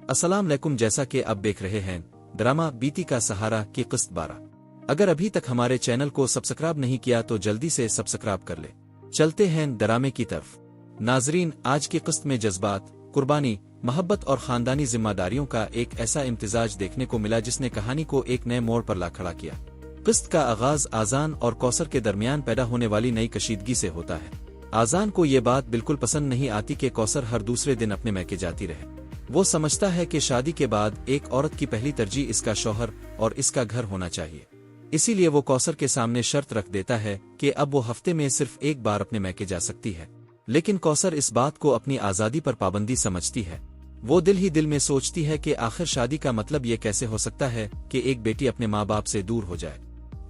अस्सलाम वालेकुम। जैसा कि आप देख रहे हैं ड्रामा बीती का सहारा की किस्त 12। अगर अभी तक हमारे चैनल को सब्सक्राइब नहीं किया तो जल्दी से सब्सक्राइब कर ले। चलते हैं ड्रामे की तरफ। नाजरीन, आज की किस्त में जज्बात, कुर्बानी, मोहब्बत और खानदानी जिम्मेदारियों का एक ऐसा इम्तिजाज देखने को मिला जिसने कहानी को एक नए मोड़ पर ला खड़ा किया। किस्त का आगाज आजान और कौसर के दरमियान पैदा होने वाली नई कशीदगी से होता है। आजान को ये बात बिल्कुल पसंद नहीं आती कि कौसर हर दूसरे दिन अपने मैके जाती रहे। वो समझता है कि शादी के बाद एक औरत की पहली तरजीह इसका शौहर और इसका घर होना चाहिए। इसीलिए वो कौसर के सामने शर्त रख देता है कि अब वो हफ्ते में सिर्फ एक बार अपने मैके जा सकती है। लेकिन कौसर इस बात को अपनी आज़ादी पर पाबंदी समझती है। वो दिल ही दिल में सोचती है कि आखिर शादी का मतलब ये कैसे हो सकता है कि एक बेटी अपने माँ बाप से दूर हो जाए।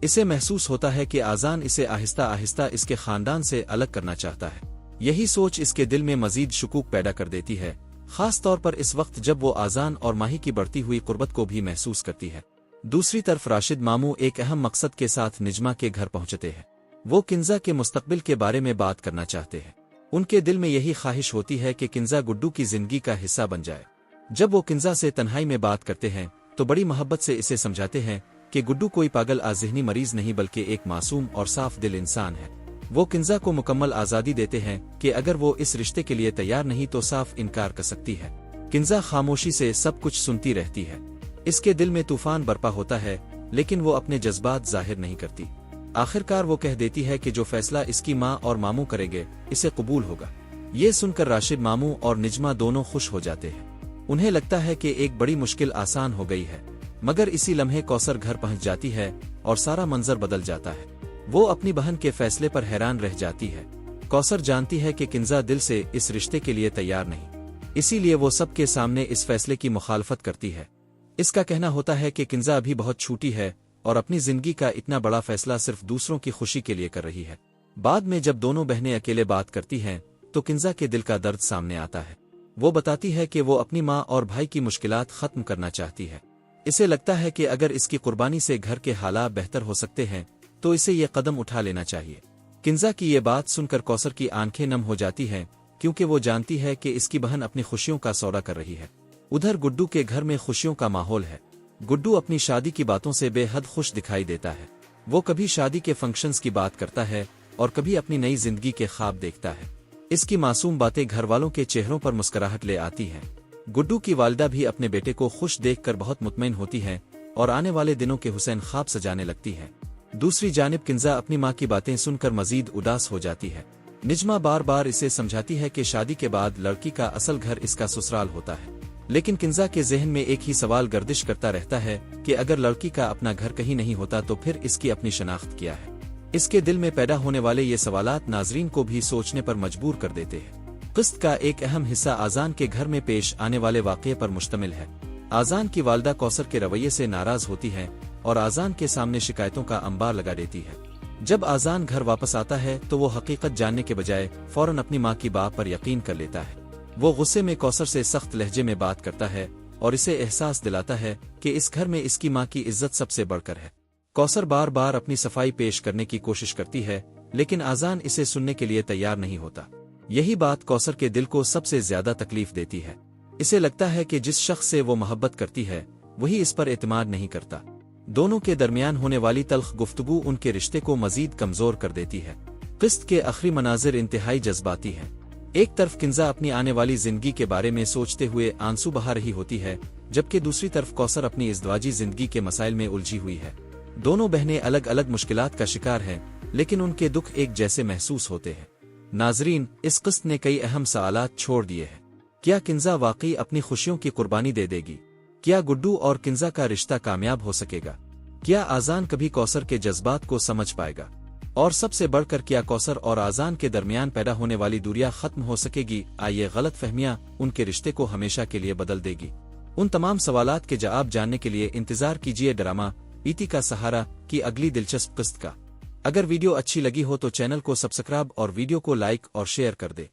इसे महसूस होता है कि आजान इसे आहिस्ता आहिस्ता इसके खानदान से अलग करना चाहता है। यही सोच इसके दिल में मजीद शुकूक पैदा कर देती है, खास तौर पर इस वक्त जब वो आजान और माही की बढ़ती हुई कुर्बत को भी महसूस करती है। दूसरी तरफ राशिद मामू एक अहम मकसद के साथ निजमा के घर पहुंचते हैं। वो किंजा के मुस्तकबिल के बारे में बात करना चाहते हैं। उनके दिल में यही ख्वाहिश होती है कि किंजा गुड्डू की जिंदगी का हिस्सा बन जाए। जब वो किंजा से तन्हाई में बात करते हैं तो बड़ी मोहब्बत से इसे समझाते हैं कि गुड्डू कोई पागल ज़हनी मरीज नहीं बल्कि एक मासूम और साफ दिल इंसान है। वो किंजा को मुकम्मल आज़ादी देते हैं कि अगर वो इस रिश्ते के लिए तैयार नहीं तो साफ इनकार कर सकती है। किंजा खामोशी से सब कुछ सुनती रहती है। इसके दिल में तूफान बरपा होता है, लेकिन वो अपने जज्बात जाहिर नहीं करती। आखिरकार वो कह देती है कि जो फैसला इसकी माँ और मामू करेंगे इसे कबूल होगा। ये सुनकर राशिद मामू और निजमा दोनों खुश हो जाते हैं। उन्हें लगता है कि एक बड़ी मुश्किल आसान हो गई है। मगर इसी लम्हे कौसर घर पहुंच जाती है और सारा मंजर बदल जाता है। वो अपनी बहन के फैसले पर हैरान रह जाती है। कौसर जानती है कि किंजा दिल से इस रिश्ते के लिए तैयार नहीं, इसीलिए वो सबके सामने इस फैसले की मुखालफत करती है। इसका कहना होता है कि किंजा अभी बहुत छोटी है और अपनी जिंदगी का इतना बड़ा फैसला सिर्फ दूसरों की खुशी के लिए कर रही है। बाद में जब दोनों बहनें अकेले बात करती हैं तो किंजा के दिल का दर्द सामने आता है। वो बताती है कि वो अपनी माँ और भाई की मुश्किलात खत्म करना चाहती है। इसे लगता है कि अगर इसकी कुर्बानी से घर के हालात बेहतर हो सकते हैं तो इसे ये कदम उठा लेना चाहिए। किंजा की ये बात सुनकर कौसर की आंखें नम हो जाती हैं, क्योंकि वो जानती है कि इसकी बहन अपनी खुशियों का सौदा कर रही है। उधर गुड्डू के घर में खुशियों का माहौल है। गुड्डू अपनी शादी की बातों से बेहद खुश दिखाई देता है। वो कभी शादी के फंक्शंस की बात करता है और कभी अपनी नई जिंदगी के ख्वाब देखता है। इसकी मासूम बातें घर वालों के चेहरों पर मुस्कुराहट ले आती हैं। गुड्डू की वालिदा भी अपने बेटे को खुश देखकर बहुत मुतमईन होती है और आने वाले दिनों के हुसैन ख्वाब सजाने लगती है। दूसरी जानिब किंजा अपनी माँ की बातें सुनकर मजीद उदास हो जाती है। निजमा बार बार इसे समझाती है कि शादी के बाद लड़की का असल घर इसका ससुराल होता है, लेकिन किंजा के जहन में एक ही सवाल गर्दिश करता रहता है कि अगर लड़की का अपना घर कहीं नहीं होता तो फिर इसकी अपनी शनाख्त क्या है। इसके दिल में पैदा होने वाले ये सवालात नाजरीन को भी सोचने पर मजबूर कर देते हैं। किस्त का एक अहम हिस्सा आजान के घर में पेश आने वाले वाक़ये पर मुश्तमिल है। आजान की वालिदा कौसर के रवैये से नाराज होती है और आजान के सामने शिकायतों का अंबार लगा देती है। जब आजान घर वापस आता है तो वो हकीकत जानने के बजाय फौरन अपनी माँ की बात पर यकीन कर लेता है। वो गुस्से में कौसर से सख्त लहजे में बात करता है और इसे एहसास दिलाता है कि इस घर में इसकी माँ की इज्जत सबसे बढ़कर है। कौसर बार बार अपनी सफाई पेश करने की कोशिश करती है, लेकिन आजान इसे सुनने के लिए तैयार नहीं होता। यही बात कौसर के दिल को सबसे ज्यादा तकलीफ देती है। इसे लगता है कि जिस शख्स से वो मोहब्बत करती है वही इस पर एतमाद नहीं करता। दोनों के दरमियान होने वाली तल्ख गुफ्तगू उनके रिश्ते को मजीद कमजोर कर देती है। किस्त के आखिरी मनाजिर इंतहाई जज्बाती हैं। एक तरफ किंजा अपनी आने वाली जिंदगी के बारे में सोचते हुए आंसू बहा रही होती है, जबकि दूसरी तरफ कौसर अपनी इज़्दवाजी जिंदगी के मसाइल में उलझी हुई है। दोनों बहनें अलग अलग मुश्किलात का शिकार हैं, लेकिन उनके दुख एक जैसे महसूस होते हैं। नाजरीन, इस किस्त ने कई अहम सवालात छोड़ दिए हैं। क्या किंजा वाकई अपनी खुशियों की कुर्बानी दे देगी? क्या गुड्डू और किंजा का रिश्ता कामयाब हो सकेगा? क्या आजान कभी कौसर के जज्बात को समझ पाएगा? और सबसे बढ़कर क्या कौसर और आजान के दरमियान पैदा होने वाली दूरियां खत्म हो सकेगी? आइए गलत फहमियां उनके रिश्ते को हमेशा के लिए बदल देगी। उन तमाम सवालात के जवाब जानने के लिए इंतजार कीजिए ड्रामा बीती का सहारा की अगली दिलचस्प किस्त का। अगर वीडियो अच्छी लगी हो तो चैनल को सब्सक्राइब और वीडियो को लाइक और शेयर कर दे।